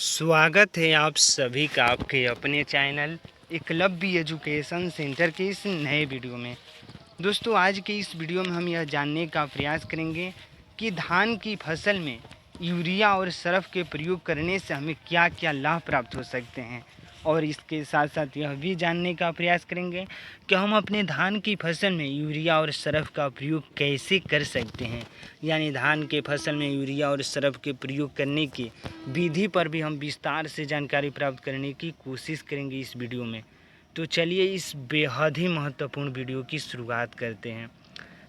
स्वागत है आप सभी का आपके अपने चैनल एकलव्य एजुकेशन सेंटर के इस नए वीडियो में। दोस्तों, आज के इस वीडियो में हम यह जानने का प्रयास करेंगे कि धान की फसल में यूरिया और सरफ के प्रयोग करने से हमें क्या क्या लाभ प्राप्त हो सकते हैं, और इसके साथ साथ यह भी जानने का प्रयास करेंगे कि हम अपने धान की फसल में यूरिया और सरफ का प्रयोग कैसे कर सकते हैं। यानी धान के फसल में यूरिया और सरफ के प्रयोग करने की विधि पर भी हम विस्तार से जानकारी प्राप्त करने की कोशिश करेंगे इस वीडियो में। तो चलिए इस बेहद ही महत्वपूर्ण वीडियो की शुरुआत करते हैं।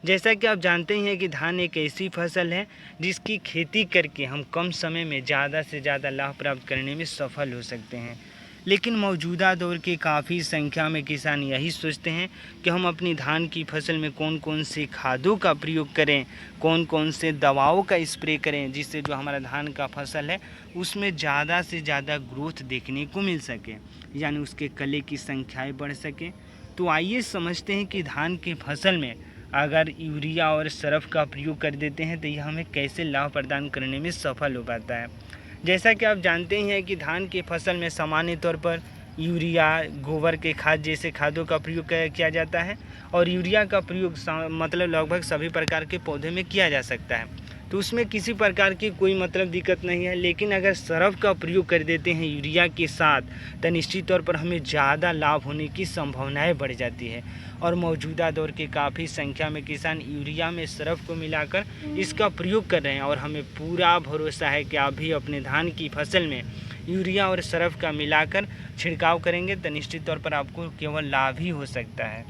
जैसा कि आप जानते हैं कि धान एक ऐसी फसल है जिसकी खेती करके हम कम समय में ज़्यादा से ज़्यादा लाभ प्राप्त करने में सफल हो सकते हैं। लेकिन मौजूदा दौर के काफ़ी संख्या में किसान यही सोचते हैं कि हम अपनी धान की फसल में कौन कौन से खादों का प्रयोग करें, कौन कौन से दवाओं का स्प्रे करें, जिससे जो हमारा धान का फसल है उसमें ज़्यादा से ज़्यादा ग्रोथ देखने को मिल सके, यानी उसके कले की संख्याएँ बढ़ सके। तो आइए समझते हैं कि धान की फसल में अगर यूरिया और सरफ का प्रयोग कर देते हैं तो यह हमें कैसे लाभ प्रदान करने में सफल हो पाता है। जैसा कि आप जानते ही हैं कि धान की फसल में सामान्य तौर पर यूरिया, गोबर के खाद जैसे खादों का प्रयोग किया जाता है, और यूरिया का प्रयोग मतलब लगभग सभी प्रकार के पौधे में किया जा सकता है, तो उसमें किसी प्रकार की कोई दिक्कत नहीं है। लेकिन अगर सरफ का प्रयोग कर देते हैं यूरिया के साथ तो निश्चित तौर पर हमें ज़्यादा लाभ होने की संभावनाएं बढ़ जाती है। और मौजूदा दौर के काफ़ी संख्या में किसान यूरिया में सरफ को मिलाकर इसका प्रयोग कर रहे हैं, और हमें पूरा भरोसा है कि आप भी अपने धान की फसल में यूरिया और सरफ का मिलाकर छिड़काव करेंगे तो निश्चित तौर पर आपको केवल लाभ ही हो सकता है।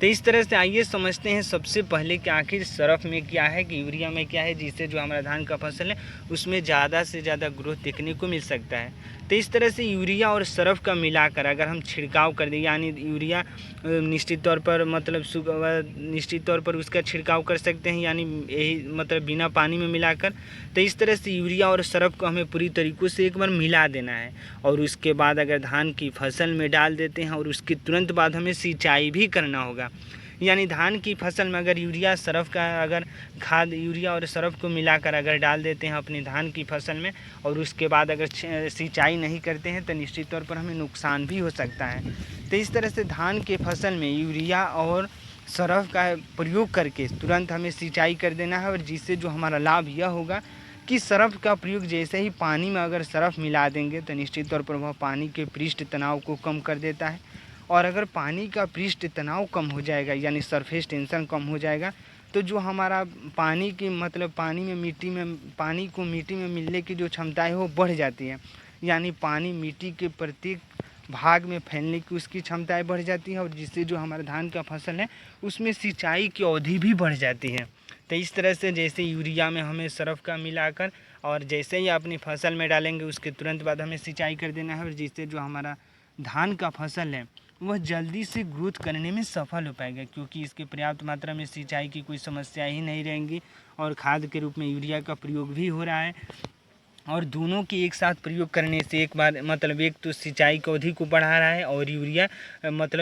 तो इस तरह से आइए समझते हैं सबसे पहले कि आखिर सरफ में क्या है कि यूरिया में क्या है, जिससे जो हमारा धान का फसल है उसमें ज़्यादा से ज़्यादा ग्रोथ देखने को मिल सकता है। तो इस तरह से यूरिया और सरफ का मिलाकर अगर हम छिड़काव कर दें, यानी यूरिया निश्चित तौर पर निश्चित तौर पर उसका छिड़काव कर सकते हैं, यानी यही बिना पानी में मिलाकर। तो इस तरह से यूरिया और सरफ को हमें पूरी तरीक़ों से एक बार मिला देना है, और उसके बाद अगर धान की फसल में डाल देते हैं और उसके तुरंत बाद हमें सिंचाई भी करना होगा। यानी धान की फसल में अगर यूरिया और सरफ को मिलाकर अगर डाल देते हैं अपनी धान की फसल में, और उसके बाद अगर सिंचाई नहीं करते हैं तो निश्चित तौर पर हमें नुकसान भी हो सकता है। तो इस तरह से धान के फसल में यूरिया और सरफ का प्रयोग करके तुरंत हमें सिंचाई कर देना है, और जिससे जो हमारा लाभ यह होगा कि सरफ का प्रयोग जैसे ही पानी में अगर सरफ मिला देंगे तो निश्चित तौर पर वह पानी के पृष्ठ तनाव को कम कर देता है, और अगर पानी का पृष्ठ तनाव कम हो जाएगा यानी सरफेस टेंशन कम हो जाएगा, तो जो हमारा पानी की पानी को मिट्टी में मिलने की जो क्षमता है वो बढ़ जाती है। यानी पानी मिट्टी के प्रत्येक भाग में फैलने की उसकी क्षमताएं बढ़ जाती है, और जिससे जो हमारा धान का फसल है उसमें सिंचाई की अवधि भी बढ़ जाती है। तो इस तरह से जैसे यूरिया में हमें सरफ का मिलाकर और जैसे ही अपनी फसल में डालेंगे उसके तुरंत बाद हमें सिंचाई कर देना है, और जिससे जो हमारा धान का फसल है वह जल्दी से ग्रोथ करने में सफल हो पाएगा, क्योंकि इसके पर्याप्त मात्रा में सिंचाई की कोई समस्या ही नहीं रहेंगी, और खाद के रूप में यूरिया का प्रयोग भी हो रहा है। और दोनों के एक साथ प्रयोग करने से एक तो सिंचाई की अवधि को बढ़ा रहा है, और यूरिया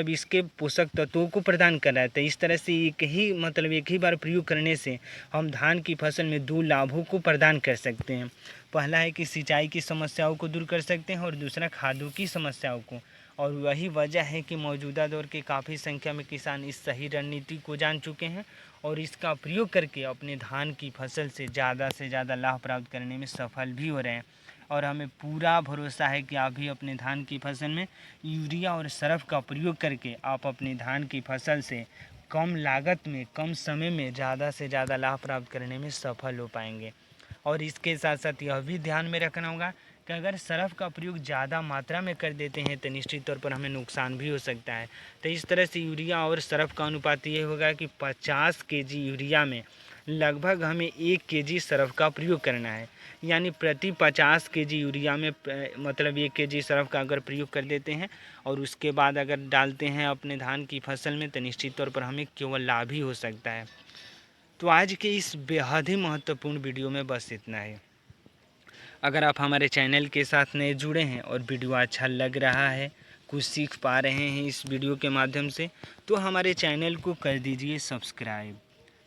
इसके पोषक तत्वों को प्रदान कर रहा है। तो इस तरह से एक ही बार प्रयोग करने से हम धान की फसल में दो लाभों को प्रदान कर सकते हैं। पहला है कि सिंचाई की समस्याओं को दूर कर सकते हैं, और दूसरा खादों की समस्याओं को। और वही वजह है कि मौजूदा दौर के काफ़ी संख्या में किसान इस सही रणनीति को जान चुके हैं, और इसका प्रयोग करके अपने धान की फसल से ज़्यादा लाभ प्राप्त करने में सफल भी हो रहे हैं। और हमें पूरा भरोसा है कि आप भी अपने धान की फसल में यूरिया और सरफ का प्रयोग करके आप अपनी धान की फसल से कम लागत में कम समय में ज़्यादा से ज़्यादा लाभ प्राप्त करने में सफल हो पाएंगे। और इसके साथ साथ यह भी ध्यान में रखना होगा कि अगर सरफ का प्रयोग ज़्यादा मात्रा में कर देते हैं तो निश्चित तौर पर हमें नुकसान भी हो सकता है। तो इस तरह से यूरिया और सरफ का अनुपात ये होगा कि 50 केजी यूरिया में लगभग हमें 1 केजी सरफ का प्रयोग करना है। यानी प्रति 50 केजी यूरिया में 1 केजी सरफ का अगर प्रयोग कर देते हैं और उसके बाद अगर डालते हैं अपने धान की फसल में तो निश्चित तौर पर हमें केवल लाभ ही हो सकता है। तो आज के इस बेहद ही महत्वपूर्ण वीडियो में बस इतना ही। अगर आप हमारे चैनल के साथ नए जुड़े हैं और वीडियो अच्छा लग रहा है, कुछ सीख पा रहे हैं इस वीडियो के माध्यम से, तो हमारे चैनल को कर दीजिए सब्सक्राइब,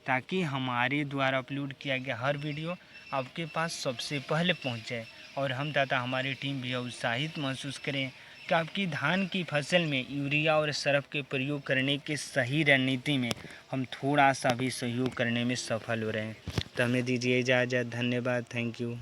ताकि हमारे द्वारा अपलोड किया गया हर वीडियो आपके पास सबसे पहले पहुंच जाए। और हम तथा हमारी टीम भी उत्साहित महसूस करें कि आपकी धान की फसल में यूरिया और सरफ के प्रयोग करने के सही रणनीति में हम थोड़ा सा भी सहयोग करने में सफल हो रहे हैं। तो हमें दीजिए इजाज़त। धन्यवाद। Thank you.